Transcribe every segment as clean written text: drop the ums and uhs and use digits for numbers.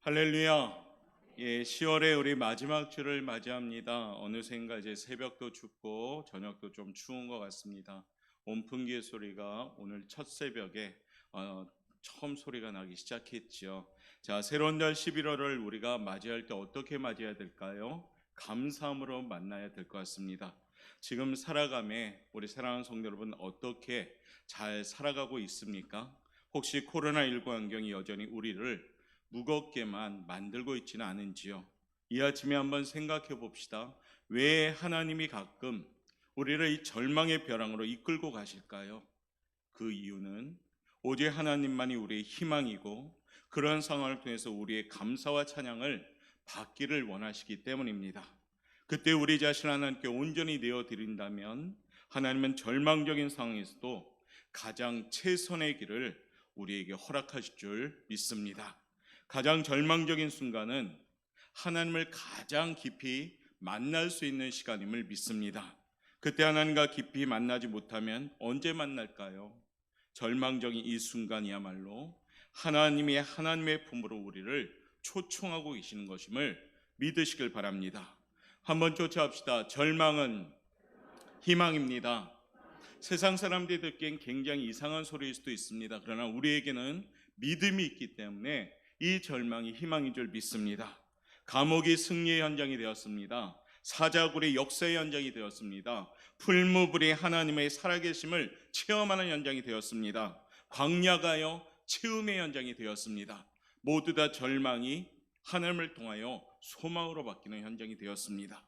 할렐루야. 예, 10월에 우리 마지막 주를 맞이합니다. 어느샌가 이제 새벽도 춥고 저녁도 좀 추운 것 같습니다. 온풍기의 소리가 오늘 첫 새벽에 처음 소리가 나기 시작했지요. 자, 새로운 달 11월을 우리가 맞이할 때 어떻게 맞이해야 될까요? 감사함으로 만나야 될 것 같습니다. 지금 살아감에 우리 사랑하는 성도 여러분 어떻게 잘 살아가고 있습니까? 혹시 코로나19 환경이 여전히 우리를 무겁게만 만들고 있지는 않은지요. 이 아침에 한번 생각해 봅시다. 왜 하나님이 가끔 우리를 이 절망의 벼랑으로 이끌고 가실까요? 그 이유는 오직 하나님만이 우리의 희망이고 그런 상황을 통해서 우리의 감사와 찬양을 받기를 원하시기 때문입니다. 그때 우리 자신 하나님께 온전히 내어드린다면 하나님은 절망적인 상황에서도 가장 최선의 길을 우리에게 허락하실 줄 믿습니다. 가장 절망적인 순간은 하나님을 가장 깊이 만날 수 있는 시간임을 믿습니다. 그때 하나님과 깊이 만나지 못하면 언제 만날까요? 절망적인 이 순간이야말로 하나님이 하나님의 품으로 우리를 초청하고 계시는 것임을 믿으시길 바랍니다. 한번 쫓아합시다. 절망은 희망입니다. 세상 사람들이 듣기엔 굉장히 이상한 소리일 수도 있습니다. 그러나 우리에게는 믿음이 있기 때문에 이 절망이 희망인 줄 믿습니다. 감옥이 승리의 현장이 되었습니다. 사자굴이 역사의 현장이 되었습니다. 풀무불이 하나님의 살아계심을 체험하는 현장이 되었습니다. 광야가요 체험의 현장이 되었습니다. 모두 다 절망이 하나님을 통하여 소망으로 바뀌는 현장이 되었습니다.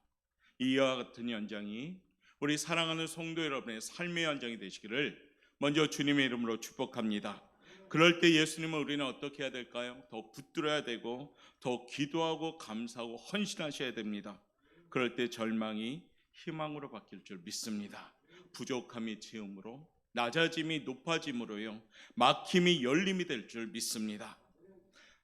이와 같은 현장이 우리 사랑하는 성도 여러분의 삶의 현장이 되시기를 먼저 주님의 이름으로 축복합니다. 그럴 때 예수님은 우리는 어떻게 해야 될까요? 더 붙들어야 되고 더 기도하고 감사하고 헌신하셔야 됩니다. 그럴 때 절망이 희망으로 바뀔 줄 믿습니다. 부족함이 채움으로, 낮아짐이 높아짐으로요, 막힘이 열림이 될 줄 믿습니다.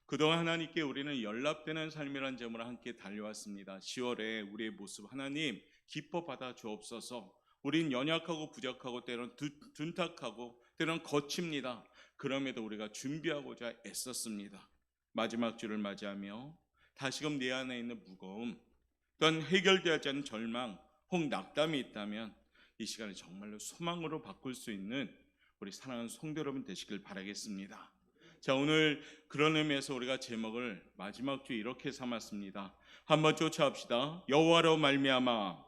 그동안 하나님께 우리는 연락되는 삶이란 점으로 함께 달려왔습니다. 10월에 우리의 모습 하나님 기뻐 받아 주옵소서. 우린 연약하고 부족하고 때론 둔탁하고 때론 거칩니다. 그럼에도 우리가 준비하고자 애썼습니다. 마지막 주를 맞이하며 다시금 내 안에 있는 무거움, 또한 해결되지 않은 절망, 혹 낙담이 있다면 이 시간을 정말로 소망으로 바꿀 수 있는 우리 사랑하는 성도 여러분 되시길 바라겠습니다. 자, 오늘 그런 의미에서 우리가 제목을 마지막 주에 이렇게 삼았습니다. 한번 쫓아합시다. 여호와로 말미암아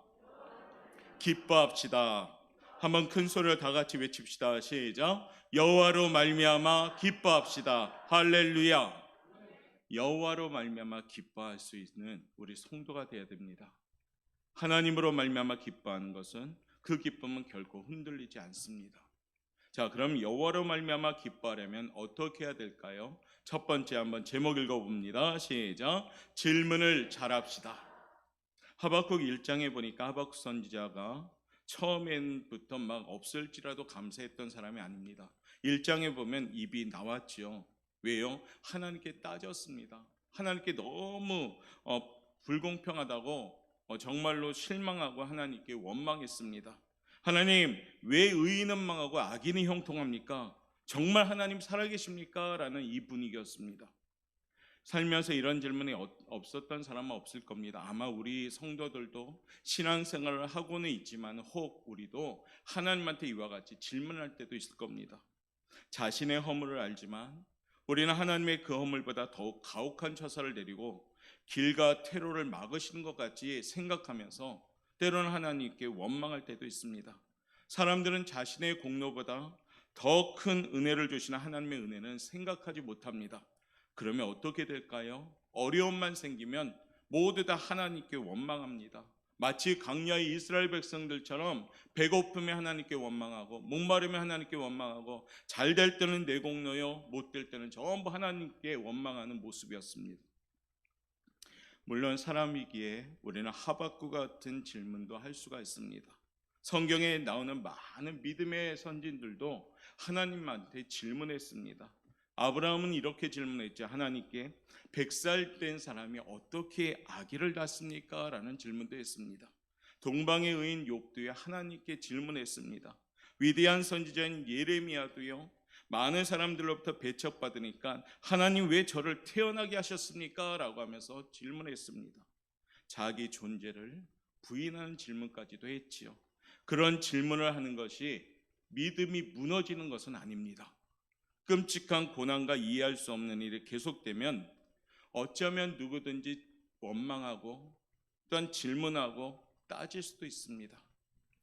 기뻐합시다. 한번 큰 소리로 다 같이 외칩시다. 시작. 여호와로 말미암아 기뻐합시다. 할렐루야. 여호와로 말미암아 기뻐할 수 있는 우리 성도가 되어야 됩니다. 하나님으로 말미암아 기뻐하는 것은 그 기쁨은 결코 흔들리지 않습니다. 자, 그럼 여호와로 말미암아 기뻐하려면 어떻게 해야 될까요? 첫 번째 한번 제목 읽어봅니다. 시작. 질문을 잘합시다. 하박국 1장에 보니까 하박국 선지자가 처음엔부터 막 없을지라도 감사했던 사람이 아닙니다. 1장에 보면 입이 나왔지요. 왜요? 하나님께 따졌습니다. 하나님께 너무 불공평하다고 정말로 실망하고 하나님께 원망했습니다. 하나님, 왜 의인은 망하고 악인이 형통합니까? 정말 하나님 살아계십니까? 라는 이 분위기였습니다. 살면서 이런 질문이 없었던 사람은 없을 겁니다. 아마 우리 성도들도 신앙생활을 하고는 있지만 혹 우리도 하나님한테 이와 같이 질문할 때도 있을 겁니다. 자신의 허물을 알지만 우리는 하나님의 그 허물보다 더욱 가혹한 처사를 내리고 길과 퇴로를 막으시는 것 같이 생각하면서 때로는 하나님께 원망할 때도 있습니다. 사람들은 자신의 공로보다 더 큰 은혜를 주시는 하나님의 은혜는 생각하지 못합니다. 그러면 어떻게 될까요? 어려움만 생기면 모두 다 하나님께 원망합니다. 마치 광야의 이스라엘 백성들처럼 배고픔에 하나님께 원망하고 목마름에 하나님께 원망하고 잘 될 때는 내 공로요, 못 될 때는 전부 하나님께 원망하는 모습이었습니다. 물론 사람이기에 우리는 하박국 같은 질문도 할 수가 있습니다. 성경에 나오는 많은 믿음의 선진들도 하나님한테 질문했습니다. 아브라함은 이렇게 질문했죠. 하나님께 100살 된 사람이 어떻게 아기를 낳습니까? 라는 질문도 했습니다. 동방의 의인 욥도요 하나님께 질문했습니다. 위대한 선지자인 예레미야도요 많은 사람들로부터 배척받으니까 하나님 왜 저를 태어나게 하셨습니까? 라고 하면서 질문했습니다. 자기 존재를 부인하는 질문까지도 했지요. 그런 질문을 하는 것이 믿음이 무너지는 것은 아닙니다. 끔찍한 고난과 이해할 수 없는 일이 계속되면 어쩌면 누구든지 원망하고 또한 질문하고 따질 수도 있습니다.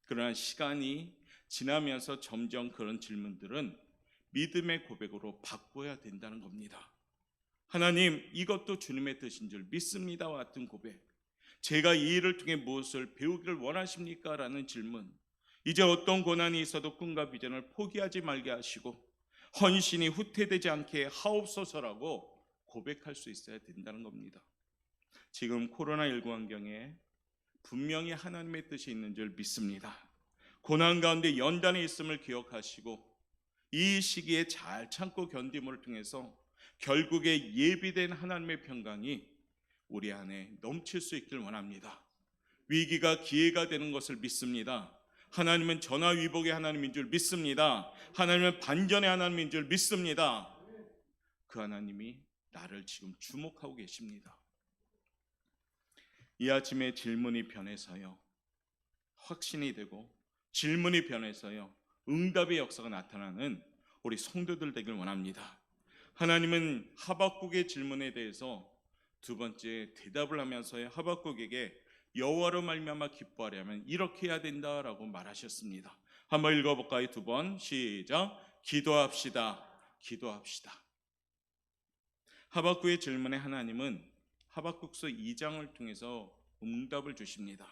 그러나 시간이 지나면서 점점 그런 질문들은 믿음의 고백으로 바꿔야 된다는 겁니다. 하나님, 이것도 주님의 뜻인 줄 믿습니다와 같은 고백. 제가 이 일을 통해 무엇을 배우기를 원하십니까? 라는 질문. 이제 어떤 고난이 있어도 꿈과 비전을 포기하지 말게 하시고 헌신이 후퇴되지 않게 하옵소서라고 고백할 수 있어야 된다는 겁니다. 지금 코로나19 환경에 분명히 하나님의 뜻이 있는 줄 믿습니다. 고난 가운데 연단이 있음을 기억하시고 이 시기에 잘 참고 견딤을 통해서 결국에 예비된 하나님의 평강이 우리 안에 넘칠 수 있길 원합니다. 위기가 기회가 되는 것을 믿습니다. 하나님은 전화위복의 하나님인 줄 믿습니다. 하나님은 반전의 하나님인 줄 믿습니다. 그 하나님이 나를 지금 주목하고 계십니다. 이 아침에 질문이 변해서요, 확신이 되고 질문이 변해서요, 응답의 역사가 나타나는 우리 성도들 되길 원합니다. 하나님은 하박국의 질문에 대해서 두 번째 대답을 하면서요, 하박국에게 여호와로 말미암아 기뻐하려면 이렇게 해야 된다라고 말하셨습니다. 한번 읽어볼까요? 두 번 시작. 기도합시다. 기도합시다. 하박국의 질문에 하나님은 하박국서 2장을 통해서 응답을 주십니다.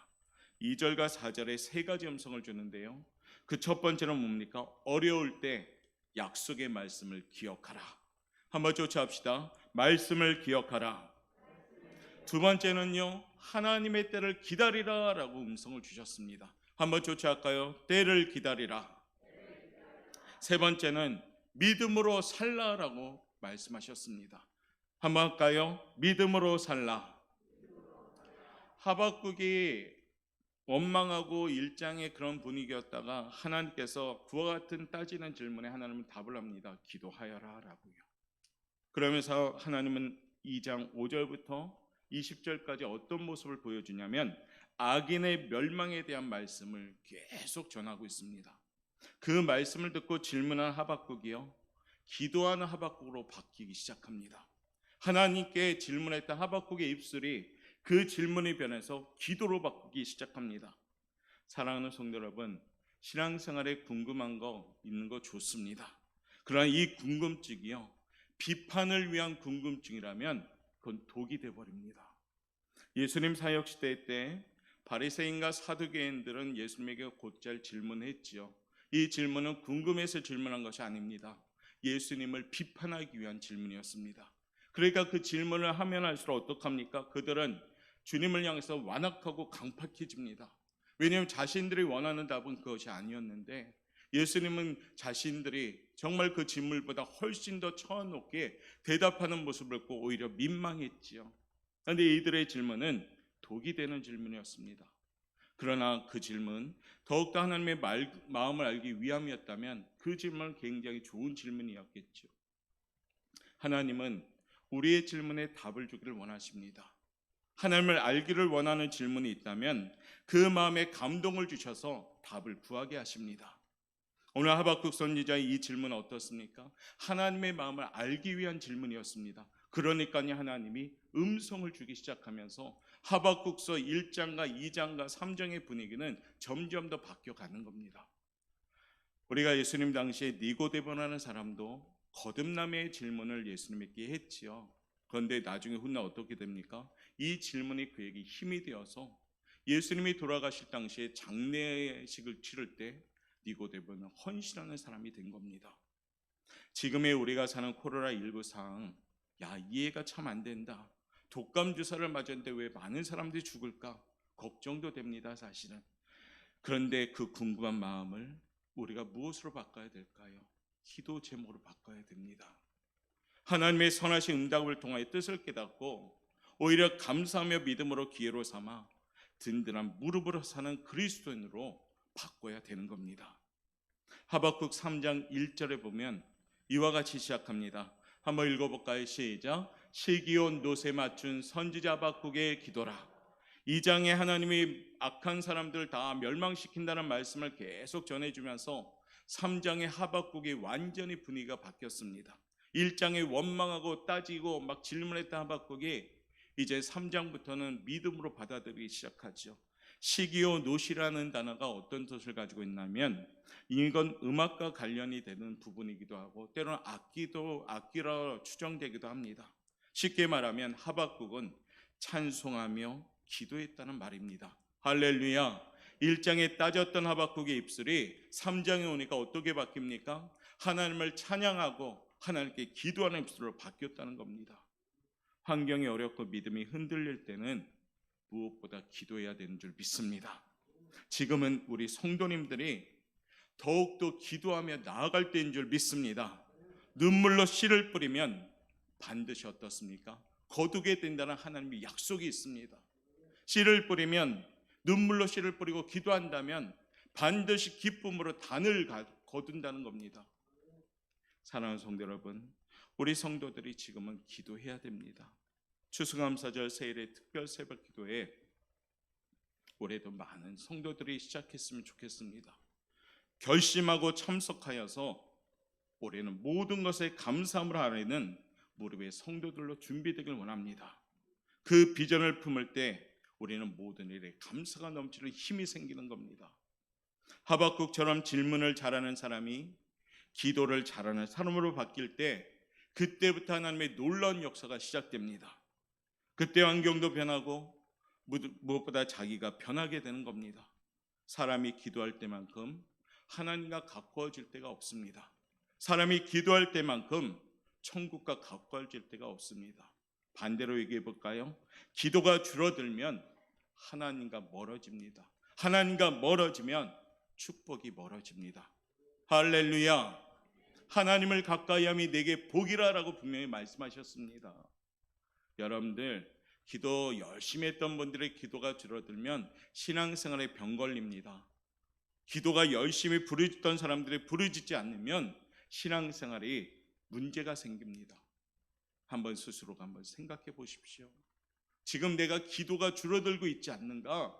2절과 4절에 세 가지 음성을 주는데요, 그 첫 번째는 뭡니까? 어려울 때 약속의 말씀을 기억하라. 한번 쫓아합시다. 말씀을 기억하라. 두 번째는요, 하나님의 때를 기다리라 라고 음성을 주셨습니다. 한번 쫓아할까요? 때를 기다리라. 세 번째는 믿음으로 살라라고 말씀하셨습니다. 한번 할까요? 믿음으로 살라. 하박국이 원망하고 일장의 그런 분위기였다가 하나님께서 그와 같은 따지는 질문에 하나님은 답을 합니다. 기도하여라 라고요. 그러면서 하나님은 2장 5절부터 20절까지 어떤 모습을 보여주냐면 악인의 멸망에 대한 말씀을 계속 전하고 있습니다. 그 말씀을 듣고 질문한 하박국이요, 기도하는 하박국으로 바뀌기 시작합니다. 하나님께 질문했던 하박국의 입술이 그 질문이 변해서 기도로 바뀌기 시작합니다. 사랑하는 성도 여러분, 신앙생활에 궁금한 거 있는 거 좋습니다. 그러나 이 궁금증이요, 비판을 위한 궁금증이라면 그건 독이 되어버립니다. 예수님 사역 시대 때 바리새인과 사두개인들은 예수님에게 곧잘 질문했지요. 이 질문은 궁금해서 질문한 것이 아닙니다. 예수님을 비판하기 위한 질문이었습니다. 그러니까 그 질문을 하면 할수록 어떡합니까? 그들은 주님을 향해서 완악하고 강팍해집니다. 왜냐하면 자신들이 원하는 답은 그것이 아니었는데 예수님은 자신들이 정말 그 질문보다 훨씬 더 천높게 대답하는 모습을 보고 오히려 민망했지요. 그런데 이들의 질문은 독이 되는 질문이었습니다. 그러나 그 질문, 더욱더 하나님의 마음을 알기 위함이었다면 그 질문은 굉장히 좋은 질문이었겠죠. 하나님은 우리의 질문에 답을 주기를 원하십니다. 하나님을 알기를 원하는 질문이 있다면 그 마음에 감동을 주셔서 답을 구하게 하십니다. 오늘 하박국 선지자의 이 질문은 어떻습니까? 하나님의 마음을 알기 위한 질문이었습니다. 그러니까요, 하나님이 음성을 주기 시작하면서 하박국서 1장과 2장과 3장의 분위기는 점점 더 바뀌어가는 겁니다. 우리가 예수님 당시에 니고데모라는 사람도 거듭남의 질문을 예수님께 했지요. 그런데 나중에 훗날 어떻게 됩니까? 이 질문이 그에게 힘이 되어서 예수님이 돌아가실 당시에 장례식을 치를 때 니고데모는 헌신하는 사람이 된 겁니다. 지금의 우리가 사는 코로나19 상황, 이해가 참 안 된다. 독감 주사를 맞았는데 왜 많은 사람들이 죽을까? 걱정도 됩니다, 사실은. 그런데 그 궁금한 마음을 우리가 무엇으로 바꿔야 될까요? 기도 제목으로 바꿔야 됩니다. 하나님의 선하신 응답을 통하여 뜻을 깨닫고 오히려 감사하며 믿음으로 기회로 삼아 든든한 무릎으로 사는 그리스도인으로 바꿔야 되는 겁니다. 하박국 3장 1절에 보면 이와 같이 시작합니다. 한번 읽어볼까요? 시작. 시기온 노새 맞춘 선지자 하박국의 기도라. 2장에 하나님이 악한 사람들 다 멸망시킨다는 말씀을 계속 전해주면서 3장의 하박국이 완전히 분위기가 바뀌었습니다. 1장에 원망하고 따지고 막 질문했던 하박국이 이제 3장부터는 믿음으로 받아들이기 시작하죠. 시기오 노시라는 단어가 어떤 뜻을 가지고 있냐면 이건 음악과 관련이 되는 부분이기도 하고 때로는 악기로 추정되기도 합니다. 쉽게 말하면 하박국은 찬송하며 기도했다는 말입니다. 할렐루야. 1장에 따졌던 하박국의 입술이 3장에 오니까 어떻게 바뀝니까? 하나님을 찬양하고 하나님께 기도하는 입술로 바뀌었다는 겁니다. 환경이 어렵고 믿음이 흔들릴 때는 무엇보다 기도해야 되는 줄 믿습니다. 지금은 우리 성도님들이 더욱더 기도하며 나아갈 때인 줄 믿습니다. 눈물로 씨를 뿌리면 반드시 어떻습니까? 거두게 된다는 하나님의 약속이 있습니다. 씨를 뿌리면 눈물로 씨를 뿌리고 기도한다면 반드시 기쁨으로 단을 거둔다는 겁니다. 사랑하는 성도 여러분, 우리 성도들이 지금은 기도해야 됩니다. 추수감사절 세일의 특별 새벽 기도에 올해도 많은 성도들이 시작했으면 좋겠습니다. 결심하고 참석하여서 올해는 모든 것에 감사함을 하려는 무릎의 성도들로 준비되길 원합니다. 그 비전을 품을 때 우리는 모든 일에 감사가 넘치는 힘이 생기는 겁니다. 하박국처럼 질문을 잘하는 사람이 기도를 잘하는 사람으로 바뀔 때 그때부터 하나님의 놀라운 역사가 시작됩니다. 그때 환경도 변하고 무엇보다 자기가 변하게 되는 겁니다. 사람이 기도할 때만큼 하나님과 가까워질 때가 없습니다. 사람이 기도할 때만큼 천국과 가까워질 때가 없습니다. 반대로 얘기해 볼까요? 기도가 줄어들면 하나님과 멀어집니다. 하나님과 멀어지면 축복이 멀어집니다. 할렐루야. 하나님을 가까이함이 내게 복이라라고 분명히 말씀하셨습니다. 여러분들 기도 열심히 했던 분들의 기도가 줄어들면 신앙생활에 병 걸립니다. 기도가 열심히 부르짖던 사람들이 부르짖지 않으면 신앙생활이 문제가 생깁니다. 한번 스스로가 한번 생각해 보십시오. 지금 내가 기도가 줄어들고 있지 않는가?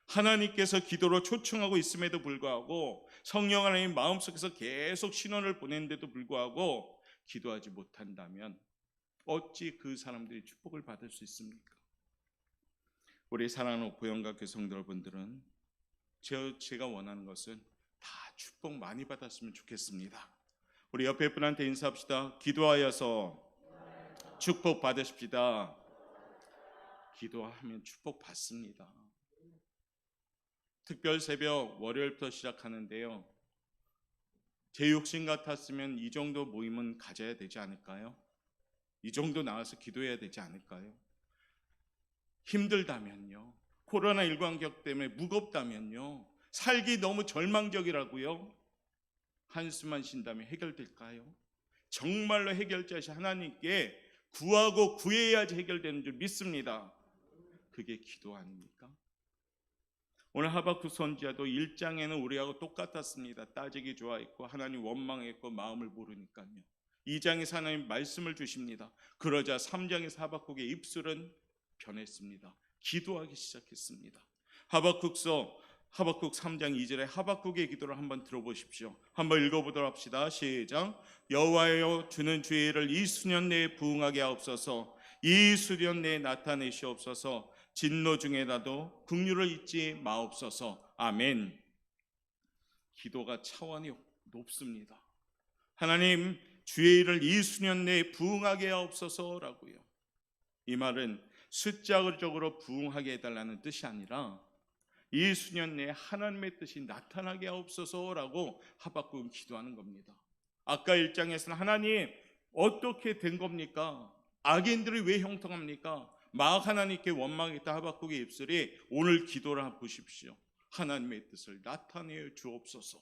하나님께서 기도로 초청하고 있음에도 불구하고 성령 하나님 마음속에서 계속 신원을 보내는데도 불구하고 기도하지 못한다면 어찌 그 사람들이 축복을 받을 수 있습니까? 우리 사랑하는 보영과 교성들 여러분들은 제가 원하는 것은 다 축복 많이 받았으면 좋겠습니다. 우리 옆에 분한테 인사합시다. 기도하여서 축복 받으십시다. 기도하면 축복 받습니다. 특별 새벽 월요일부터 시작하는데요. 제 욕심 같았으면 이 정도 모임은 가져야 되지 않을까요? 이 정도 나와서 기도해야 되지 않을까요? 힘들다면요, 코로나19 환경 때문에 무겁다면요, 살기 너무 절망적이라고요, 한숨만 쉰다면 해결될까요? 정말로 해결자이신 하나님께 구하고 구해야지 해결되는 줄 믿습니다. 그게 기도 아닙니까? 오늘 하박국 선지자도 1장에는 우리하고 똑같았습니다. 따지기 좋아했고 하나님 원망했고 마음을 모르니까요. 2장에서 하나님 말씀을 주십니다. 그러자 3장에서 하박국의 입술은 변했습니다. 기도하기 시작했습니다. 하박국 3장 2절에 하박국의 기도를 한번 들어보십시오. 한번 읽어보도록 합시다. 시작. 여호와여, 주는 주의 일을 이 수년 내에 부응하게 하옵소서. 이 수년 내에 나타내시옵소서. 진노 중에라도 긍휼을 잊지 마옵소서. 아멘. 기도가 차원이 높습니다. 하나님, 주의 일을 이 수년 내에 부응하게 하옵소서라고요. 이 말은 숫자적으로 부응하게 해달라는 뜻이 아니라 이 수년 내에 하나님의 뜻이 나타나게 하옵소서라고 하박국은 기도하는 겁니다. 아까 1장에서는 하나님 어떻게 된 겁니까? 악인들이 왜 형통합니까? 막 하나님께 원망했던 하박국의 입술이 오늘 기도를 한번 보십시오. 하나님의 뜻을 나타내어 주옵소서.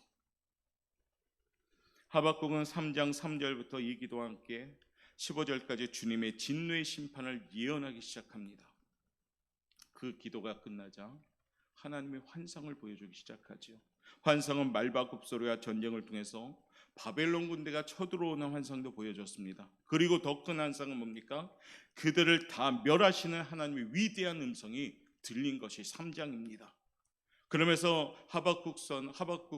하박국은 3장 3절부터 이 기도와 함께 15절까지 주님의 진노의 심판을 예언하기 시작합니다. 그 기도가 끝나자 하나님의 환상을 보여주기 시작하죠. 환상은 말과 굽소리와 전쟁을 통해서 바벨론 군대가 쳐들어오는 환상도 보여줬습니다. 그리고 더 큰 환상은 뭡니까? 그들을 다 멸하시는 하나님의 위대한 음성이 들린 것이 3장입니다. 그러면서 하박국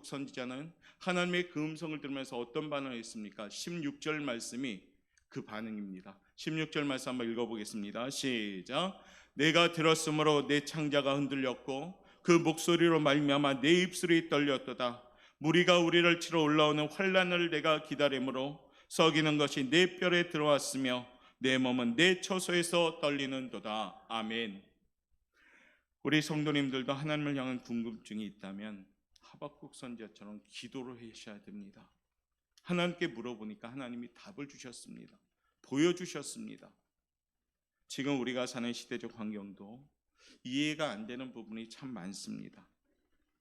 선지자는 하나님의 그 음성을 들으면서 어떤 반응을 했습니까? 16절 말씀이 그 반응입니다. 16절 말씀 한번 읽어보겠습니다. 시작. 내가 들었으므로 내 창자가 흔들렸고 그 목소리로 말미암아 내 입술이 떨렸도다. 무리가 우리를 치러 올라오는 환난을 내가 기다림으로 썩이는 것이 내 뼈에 들어왔으며 내 몸은 내 처소에서 떨리는도다. 아멘. 우리 성도님들도 하나님을 향한 궁금증이 있다면 하박국 선지자처럼 기도를 하셔야 됩니다. 하나님께 물어보니까 하나님이 답을 주셨습니다. 보여주셨습니다. 지금 우리가 사는 시대적 환경도 이해가 안 되는 부분이 참 많습니다.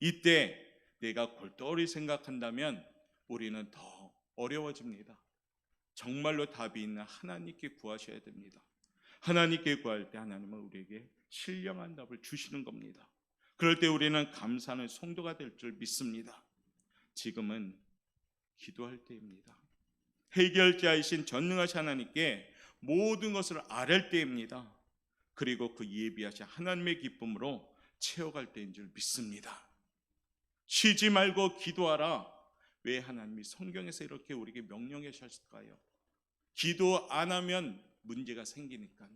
이때 내가 골똘히 생각한다면 우리는 더 어려워집니다. 정말로 답이 있는 하나님께 구하셔야 됩니다. 하나님께 구할 때 하나님은 우리에게 신령한 답을 주시는 겁니다. 그럴 때 우리는 감사하는 성도가 될 줄 믿습니다. 지금은 기도할 때입니다. 해결자이신 전능하신 하나님께 모든 것을 아뢰을 때입니다. 그리고 그 예비하신 하나님의 기쁨으로 채워갈 때인 줄 믿습니다. 쉬지 말고 기도하라. 왜 하나님이 성경에서 이렇게 우리에게 명령하셨을까요? 기도 안 하면 문제가 생기니까요.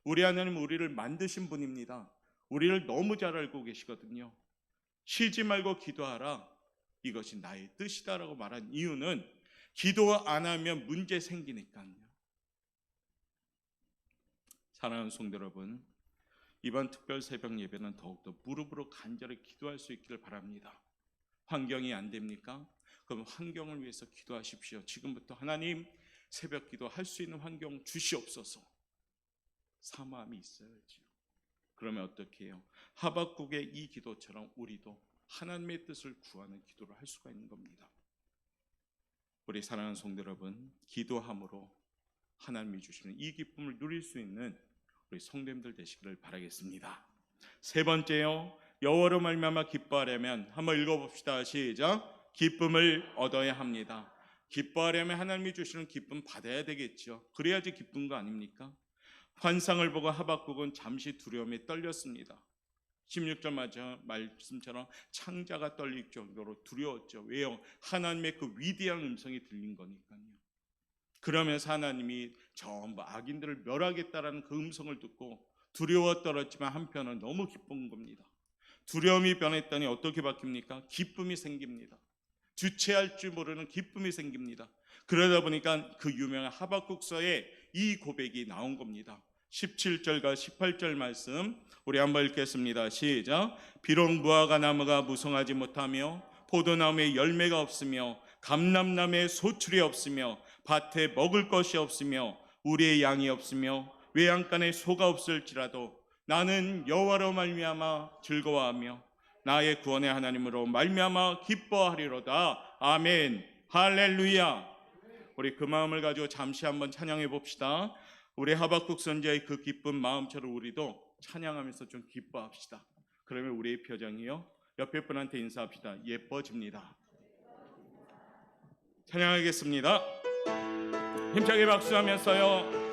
우리 하나님은 우리를 만드신 분입니다. 우리를 너무 잘 알고 계시거든요. 쉬지 말고 기도하라. 이것이 나의 뜻이다라고 말한 이유는 기도 안 하면 문제 생기니까요. 사랑하는 성도 여러분, 이번 특별 새벽 예배는 더욱더 무릎으로 간절히 기도할 수 있기를 바랍니다. 환경이 안 됩니까? 그럼 환경을 위해서 기도하십시오. 지금부터 하나님 새벽 기도할 수 있는 환경 주시옵소서. 사모함이 있어야죠. 그러면 어떻게 해요? 하박국의 이 기도처럼 우리도 하나님의 뜻을 구하는 기도를 할 수가 있는 겁니다. 우리 사랑하는 성도 여러분, 기도함으로 하나님이 주시는 이 기쁨을 누릴 수 있는 우리 성도님들 되시기를 바라겠습니다. 세 번째요, 여호와로 말미암아 기뻐하려면 한번 읽어봅시다. 시작. 기쁨을 얻어야 합니다. 기뻐하려면 하나님이 주시는 기쁨 받아야 되겠죠. 그래야지 기쁜 거 아닙니까? 환상을 보고 하박국은 잠시 두려움에 떨렸습니다. 16절 말씀처럼 창자가 떨릴 정도로 두려웠죠. 왜요? 하나님의 그 위대한 음성이 들린 거니까요. 그러면서 하나님이 전부 악인들을 멸하겠다라는 그 음성을 듣고 두려워 떨었지만 한편은 너무 기쁜 겁니다. 두려움이 변했더니 어떻게 바뀝니까? 기쁨이 생깁니다. 주체할 줄 모르는 기쁨이 생깁니다. 그러다 보니까 그 유명한 하박국서에 이 고백이 나온 겁니다. 17절과 18절 말씀 우리 한번 읽겠습니다. 시작. 비록 무화과 나무가 무성하지 못하며 포도나무에 열매가 없으며 감람나무에 소출이 없으며 밭에 먹을 것이 없으며 우리의 양이 없으며 외양간에 소가 없을지라도 나는 여호와로 말미암아 즐거워하며 나의 구원의 하나님으로 말미암아 기뻐하리로다. 아멘. 할렐루야. 우리 그 마음을 가지고 잠시 한번 찬양해 봅시다. 우리 하박국 선지자의 그 기쁜 마음처럼 우리도 찬양하면서 좀 기뻐합시다. 그러면 우리의 표정이요, 옆에 분한테 인사합시다. 예뻐집니다. 찬양하겠습니다. 힘차게 박수하면서요.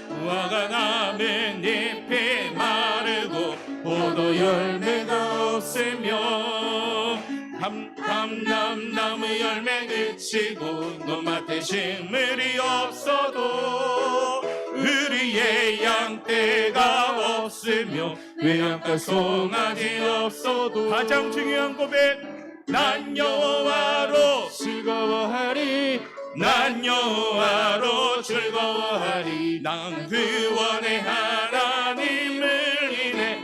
무화과 나무는 잎이 마르고 포도 열매가 없으며 감람나무 열매 그치고 논밭에 식물이 없어도 우리의 양떼가 없으며 외양간 송아지 없어도 가장 중요한 고백, 난 여호와로 즐거워하리. 난 여호와로 즐거워하리. 난 구원의 하나님을 인해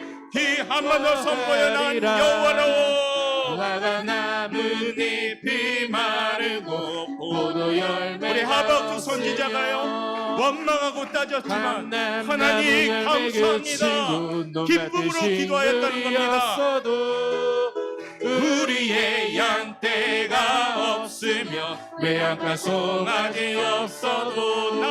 한 번 더 선포해. 난 여호와로. 무화과 나뭇잎이 마르고 포도 열매. 우리 하박국 선지자가요 원망하고 따졌지만 하나님 감사합니다. 기쁨으로 기도하였다는 겁니다. 우리의 양떼가 없으며 외양간 송아지 없어도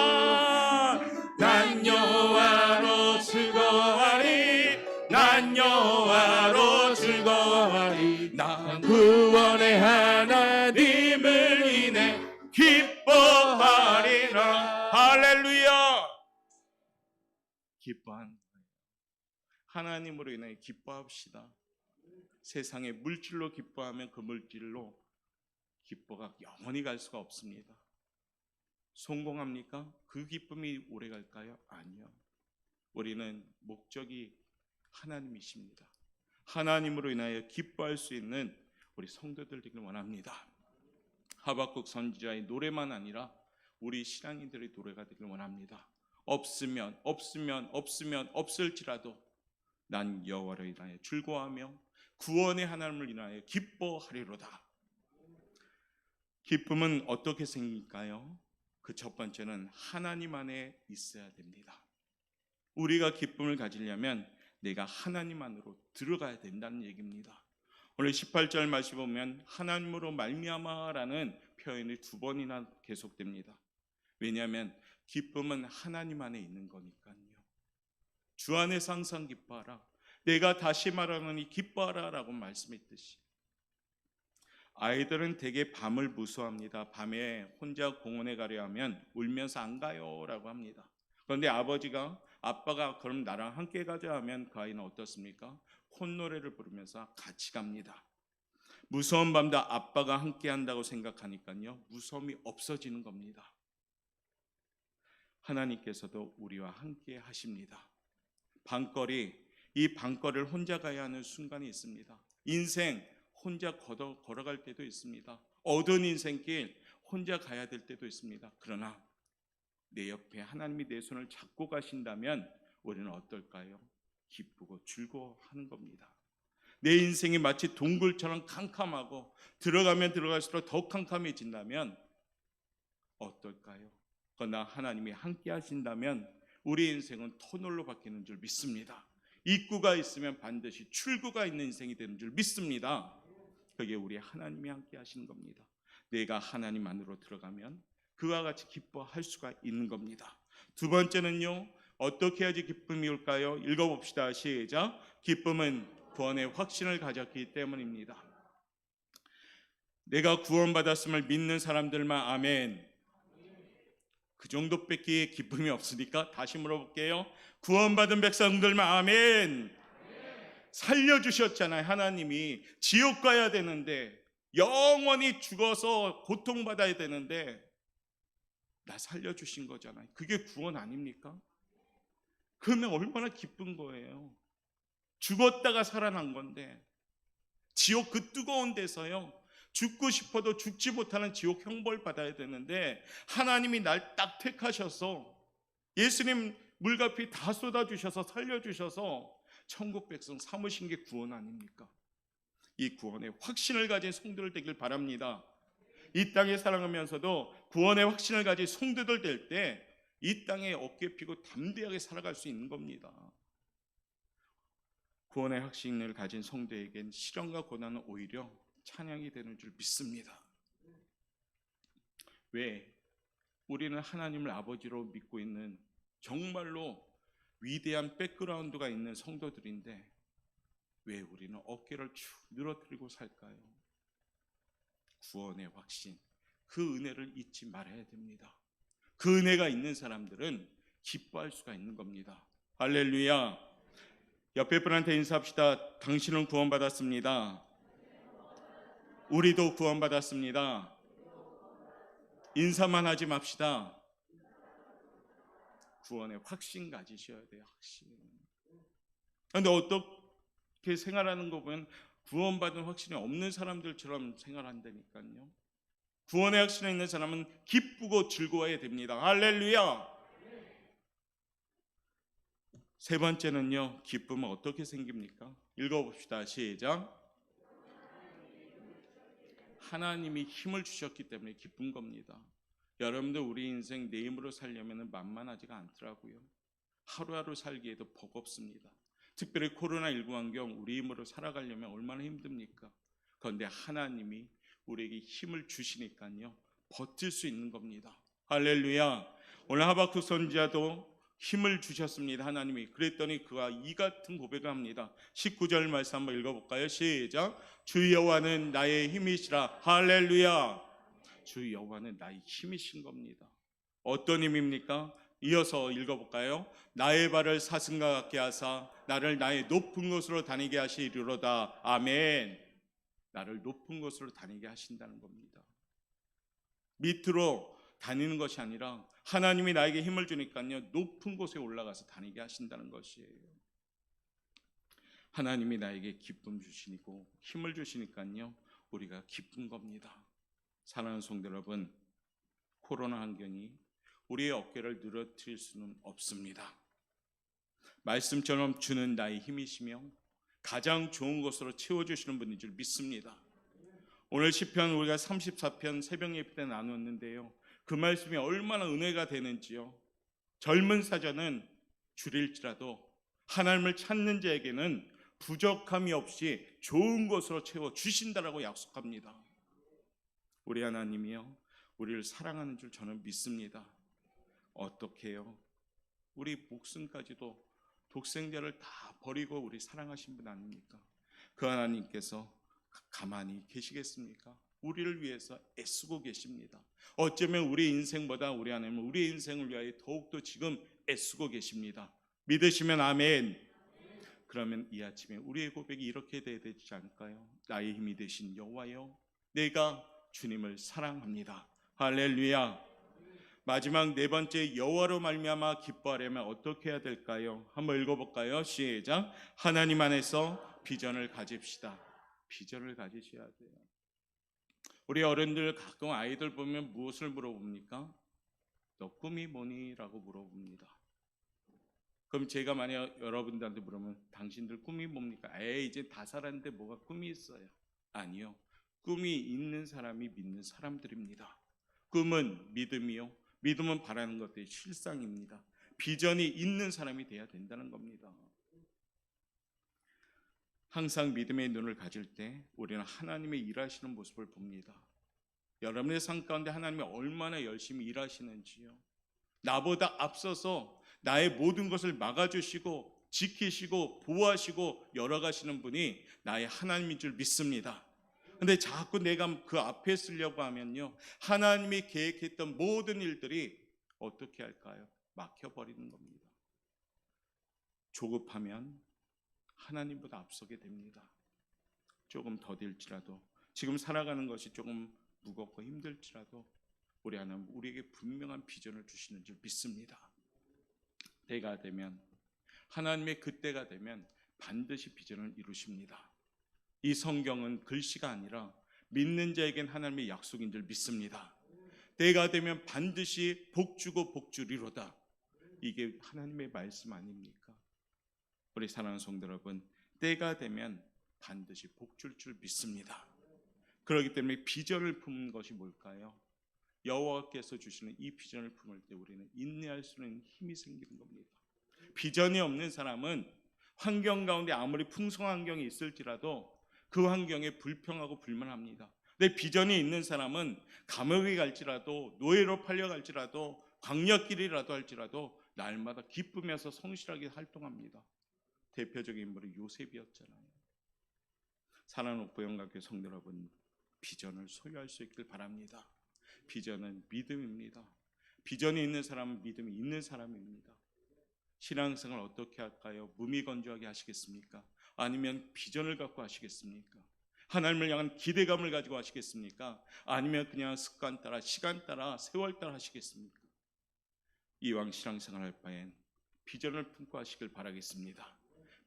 난 여호와로 즐거워하리. 난 여호와로 즐거워하리. 난 기뻐하리라. 할렐루야. 기뻐하는 거예요. 하나님으로 인해 기뻐합시다. 세상에 물질로 기뻐하면 그 물질로 기뻐가 영원히 갈 수가 없습니다. 성공합니까? 그 기쁨이 오래 갈까요? 아니요. 우리는 목적이 하나님이십니다. 하나님으로 인하여 기뻐할 수 있는 우리 성도들 되길 원합니다. 하박국 선지자의 노래만 아니라 우리 신앙인들의 노래가 되길 원합니다. 없으면 없을지라도 난 여호와로 인하여 즐거워하며 구원의 하나님을 인하여 기뻐하리로다. 기쁨은 어떻게 생길까요? 그 첫 번째는 하나님 안에 있어야 됩니다. 우리가 기쁨을 가지려면 내가 하나님 안으로 들어가야 된다는 얘기입니다. 오늘 18절 말씀 보면 하나님으로 말미암아라는 표현이 2번이나 계속됩니다. 왜냐하면 기쁨은 하나님 안에 있는 거니까요. 주 안에서 항상 기뻐하라. 내가 다시 말하노니 기뻐하라 라고 말씀했듯이 아이들은 되게 밤을 무서워합니다. 밤에 혼자 공원에 가려 하면 울면서 안 가요 라고 합니다. 그런데 아빠가 그럼 나랑 함께 가자 하면 그 아이는 어떻습니까? 콧노래를 부르면서 같이 갑니다. 무서운 밤도 아빠가 함께 한다고 생각하니까요, 무서움이 없어지는 겁니다. 하나님께서도 우리와 함께 하십니다. 이 밤거리를 혼자 가야 하는 순간이 있습니다. 인생 혼자 걸어갈 때도 있습니다. 어두운 인생길 혼자 가야 될 때도 있습니다. 그러나 내 옆에 하나님이 내 손을 잡고 가신다면 우리는 어떨까요? 기쁘고 즐거워하는 겁니다. 내 인생이 마치 동굴처럼 캄캄하고 들어가면 들어갈수록 더 캄캄해진다면 어떨까요? 그러나 하나님이 함께 하신다면 우리 인생은 터널로 바뀌는 줄 믿습니다. 입구가 있으면 반드시 출구가 있는 인생이 되는 줄 믿습니다. 그게 우리 하나님이 함께 하시는 겁니다. 내가 하나님 안으로 들어가면 그와 같이 기뻐할 수가 있는 겁니다. 두 번째는요, 어떻게 해야지 기쁨이 올까요? 읽어봅시다. 시작. 기쁨은 구원의 확신을 가졌기 때문입니다. 내가 구원받았음을 믿는 사람들만 아멘. 그 정도밖에 기쁨이 없으니까 다시 물어볼게요. 구원받은 백성들만 아멘. 살려주셨잖아요. 하나님이 지옥 가야 되는데, 영원히 죽어서 고통받아야 되는데 나 살려주신 거잖아요. 그게 구원 아닙니까? 그러면 얼마나 기쁜 거예요. 죽었다가 살아난 건데, 지옥 그 뜨거운 데서요, 죽고 싶어도 죽지 못하는 지옥 형벌 받아야 되는데 하나님이 날 딱 택하셔서 예수님 물과 피 다 쏟아주셔서 살려주셔서 천국 백성 삼으신 게 구원 아닙니까? 이 구원의 확신을 가진 성도들 되길 바랍니다. 이 땅에 살아가면서도 구원의 확신을 가진 성도들 될 때 이 땅에 어깨 펴고 담대하게 살아갈 수 있는 겁니다. 구원의 확신을 가진 성도에겐 시련과 고난은 오히려 찬양이 되는 줄 믿습니다. 왜? 우리는 하나님을 아버지로 믿고 있는 정말로 위대한 백그라운드가 있는 성도들인데 왜 우리는 어깨를 쭉 늘어뜨리고 살까요? 구원의 확신, 그 은혜를 잊지 말아야 됩니다. 그 은혜가 있는 사람들은 기뻐할 수가 있는 겁니다. 할렐루야. 옆에 분한테 인사합시다. 당신은 구원받았습니다. 우리도 구원받았습니다. 인사만 하지 맙시다. 구원의 확신 가지셔야 돼요. 확신. 그런데 어떻게 생활하는 거 보면 구원받은 확신이 없는 사람들처럼 생활한다니까요. 구원의 확신이 있는 사람은 기쁘고 즐거워야 됩니다. 할렐루야. 세 번째는요, 기쁨은 어떻게 생깁니까? 읽어봅시다. 시작. 하나님이 힘을 주셨기 때문에 기쁜 겁니다. 여러분들 우리 인생 내 힘으로 살려면 만만하지가 않더라고요. 하루하루 살기에도 버겁습니다. 특별히 코로나19 환경 우리 힘으로 살아가려면 얼마나 힘듭니까? 그런데 하나님이 우리에게 힘을 주시니까요, 버틸 수 있는 겁니다. 할렐루야. 오늘 하박국 선지자도 힘을 주셨습니다. 하나님이. 그랬더니 그가 이 같은 고백을 합니다. 19절 말씀 한번 읽어볼까요? 시작. 주 여호와는 나의 힘이시라. 할렐루야. 주 여호와는 나의 힘이신 겁니다. 어떤 힘입니까? 이어서 읽어볼까요? 나의 발을 사슴과 같게 하사 나를 나의 높은 곳으로 다니게 하시리로다. 아멘. 나를 높은 곳으로 다니게 하신다는 겁니다. 밑으로 다니는 것이 아니라 하나님이 나에게 힘을 주니까요, 높은 곳에 올라가서 다니게 하신다는 것이에요. 하나님이 나에게 기쁨 주시고 힘을 주시니까요, 우리가 기쁜 겁니다. 사랑하는 성도 여러분, 코로나 환경이 우리의 어깨를 늘어뜨릴 수는 없습니다. 말씀처럼 주는 나의 힘이시며 가장 좋은 것으로 채워주시는 분인 줄 믿습니다. 오늘 시편 우리가 34편 새벽 예배 때 나눴는데요, 그 말씀이 얼마나 은혜가 되는지요. 젊은 사자는 줄일지라도 하나님을 찾는 자에게는 부족함이 없이 좋은 것으로 채워주신다라고 약속합니다. 우리 하나님이요, 우리를 사랑하는 줄 저는 믿습니다. 어떻게 해요? 우리 목숨까지도 독생자를 다 버리고 우리 사랑하신 분 아닙니까? 그 하나님께서 가만히 계시겠습니까? 우리를 위해서 애쓰고 계십니다. 어쩌면 우리 인생보다 우리 하나님은 우리 인생을 위하여 더욱더 지금 애쓰고 계십니다. 믿으시면 아멘. 그러면 이 아침에 우리의 고백이 이렇게 돼야 되지 않을까요? 나의 힘이 되신 여호와여, 내가 주님을 사랑합니다. 할렐루야. 마지막 네 번째, 여호와로 말미암아 기뻐하려면 어떻게 해야 될까요? 한번 읽어볼까요? 시작. 하나님 안에서 비전을 가집시다. 비전을 가지셔야 돼요. 우리 어른들 가끔 아이들 보면 무엇을 물어봅니까? 너 꿈이 뭐니? 라고 물어봅니다. 그럼 제가 만약 여러분들한테 물으면 당신들 꿈이 뭡니까? 에이, 이제 다 살았는데 뭐가 꿈이 있어요? 아니요. 꿈이 있는 사람이 믿는 사람들입니다. 꿈은 믿음이요, 믿음은 바라는 것들이 실상입니다. 비전이 있는 사람이 돼야 된다는 겁니다. 항상 믿음의 눈을 가질 때 우리는 하나님의 일하시는 모습을 봅니다. 여러분의 삶 가운데 하나님이 얼마나 열심히 일하시는지요. 나보다 앞서서 나의 모든 것을 막아주시고 지키시고 보호하시고 열어가시는 분이 나의 하나님인 줄 믿습니다. 근데 자꾸 내가 그 앞에 쓰려고 하면요, 하나님이 계획했던 모든 일들이 어떻게 할까요? 막혀버리는 겁니다. 조급하면 하나님보다 앞서게 됩니다. 조금 더딜지라도, 지금 살아가는 것이 조금 무겁고 힘들지라도 우리 하나님 우리에게 분명한 비전을 주시는 줄 믿습니다. 때가 되면, 하나님의 그때가 되면 반드시 비전을 이루십니다. 이 성경은 글씨가 아니라 믿는 자에겐 하나님의 약속인 줄 믿습니다. 때가 되면 반드시 복주고 복주리로다. 이게 하나님의 말씀 아닙니까? 우리 사랑하는 성도 여러분, 때가 되면 반드시 복줄 줄 믿습니다. 그렇기 때문에 비전을 품는 것이 뭘까요? 여호와께서 주시는 이 비전을 품을 때 우리는 인내할 수 있는 힘이 생기는 겁니다. 비전이 없는 사람은 환경 가운데 아무리 풍성한 환경이 있을지라도 그 환경에 불평하고 불만합니다. 근데 비전이 있는 사람은 감옥에 갈지라도, 노예로 팔려갈지라도, 광야길이라도 할지라도 날마다 기쁘면서 성실하게 활동합니다. 대표적인 인물이 요셉이었잖아요. 사랑하는 보영각교 성도 여러분, 비전을 소유할 수 있길 바랍니다. 비전은 믿음입니다. 비전이 있는 사람은 믿음이 있는 사람입니다. 신앙생활 어떻게 할까요? 무미건조하게 하시겠습니까? 아니면 비전을 갖고 하시겠습니까? 하나님을 향한 기대감을 가지고 하시겠습니까? 아니면 그냥 습관 따라, 시간 따라, 세월 따라 하시겠습니까? 이왕 신앙생활 할 바엔 비전을 품고 하시길 바라겠습니다.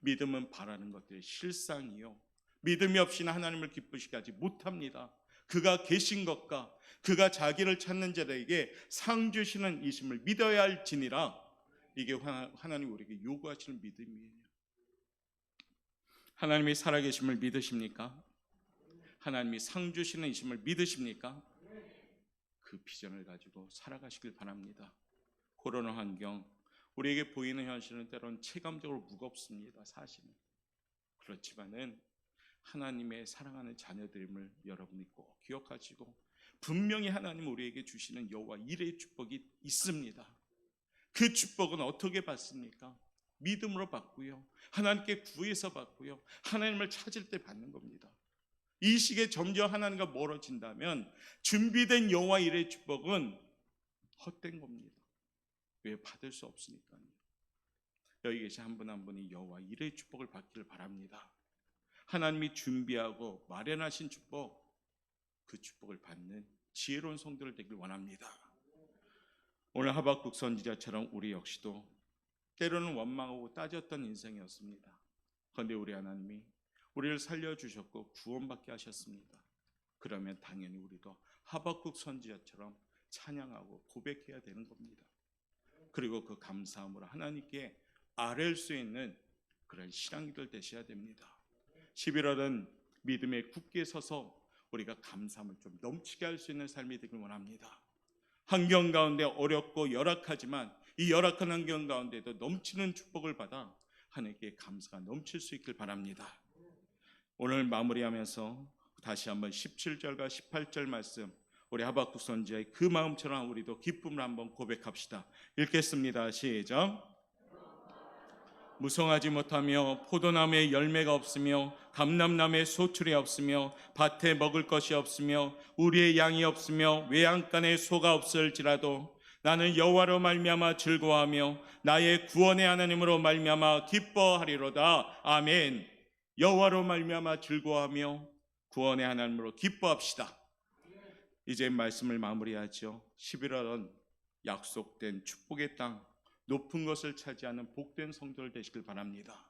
믿음은 바라는 것들의 실상이요, 믿음이 없이는 하나님을 기쁘시게 하지 못합니다. 그가 계신 것과 그가 자기를 찾는 자들에게 상 주시는 이심을 믿어야 할지니라. 이게 하나님 우리에게 요구하시는 믿음이에요. 하나님이 살아계심을 믿으십니까? 하나님이 상 주시는 이심을 믿으십니까? 그 비전을 가지고 살아가시길 바랍니다. 코로나 환경, 우리에게 보이는 현실은 때로는 체감적으로 무겁습니다. 사실은. 그렇지만은 하나님의 사랑하는 자녀들임을 여러분이 꼭 기억하시고, 분명히 하나님 우리에게 주시는 여호와 일의 축복이 있습니다. 그 축복은 어떻게 받습니까? 믿음으로 받고요, 하나님께 구해서 받고요, 하나님을 찾을 때 받는 겁니다. 이 시기에 점점 하나님과 멀어진다면 준비된 여호와 일의 축복은 헛된 겁니다. 왜? 받을 수 없으니까요. 여기 계신 한 분 한 분이 여호와 이레의 축복을 받기를 바랍니다. 하나님이 준비하고 마련하신 축복, 그 축복을 받는 지혜로운 성도들 되길 원합니다. 오늘 하박국 선지자처럼 우리 역시도 때로는 원망하고 따졌던 인생이었습니다. 그런데 우리 하나님이 우리를 살려주셨고 구원받게 하셨습니다. 그러면 당연히 우리도 하박국 선지자처럼 찬양하고 고백해야 되는 겁니다. 그리고 그 감사함으로 하나님께 아뢰일 수 있는 그런 신앙이들 되셔야 됩니다. 11월은 믿음에 굳게 서서 우리가 감사함을 좀 넘치게 할 수 있는 삶이 되길 원합니다. 환경 가운데 어렵고 열악하지만 이 열악한 환경 가운데도 넘치는 축복을 받아 하나님께 감사가 넘칠 수 있길 바랍니다. 오늘 마무리하면서 다시 한번 17절과 18절 말씀, 우리 하박국 선지자의 그 마음처럼 우리도 기쁨을 한번 고백합시다. 읽겠습니다. 시작. 무성하지 못하며 포도나무에 열매가 없으며 감람나무에 소출이 없으며 밭에 먹을 것이 없으며 우리의 양이 없으며 외양간에 소가 없을지라도 나는 여호와로 말미암아 즐거워하며 나의 구원의 하나님으로 말미암아 기뻐하리로다. 아멘. 여호와로 말미암아 즐거워하며 구원의 하나님으로 기뻐합시다. 이제 말씀을 마무리하죠. 11월은 약속된 축복의 땅, 높은 것을 차지하는 복된 성도들 되시길 바랍니다.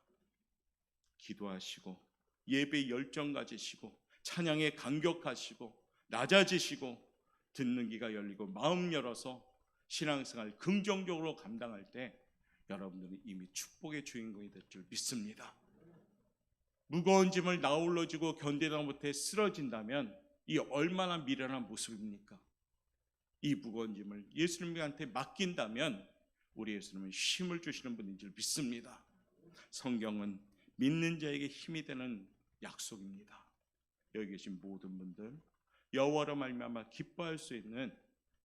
기도하시고 예배 열정 가지시고 찬양에 감격하시고 낮아지시고 듣는 귀가 열리고 마음 열어서 신앙생활 긍정적으로 감당할 때 여러분들은 이미 축복의 주인공이 될 줄 믿습니다. 무거운 짐을 나홀로 지고 견디다 못해 쓰러진다면 이 얼마나 미련한 모습입니까? 이 무거운 짐을 예수님한테 맡긴다면 우리 예수님은 힘을 주시는 분인 줄 믿습니다. 성경은 믿는 자에게 힘이 되는 약속입니다. 여기 계신 모든 분들 여호와로 말미암아 기뻐할 수 있는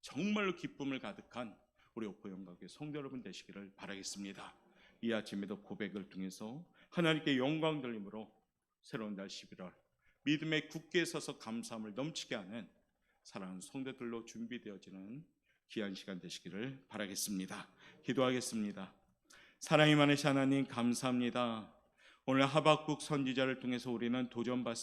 정말로 기쁨을 가득한 우리 오포영가교회 성도 여러분 되시기를 바라겠습니다. 이 아침에도 고백을 통해서 하나님께 영광 돌림으로 새로운 달 11월 믿음에 굳게 서서 감사함을 넘치게 하는 사랑하는 성도들로 준비되어지는 귀한 시간 되시기를 바라겠습니다. 기도하겠습니다. 사랑이 많으신 하나님 감사합니다. 오늘 하박국 선지자를 통해서 우리는 도전받습니다.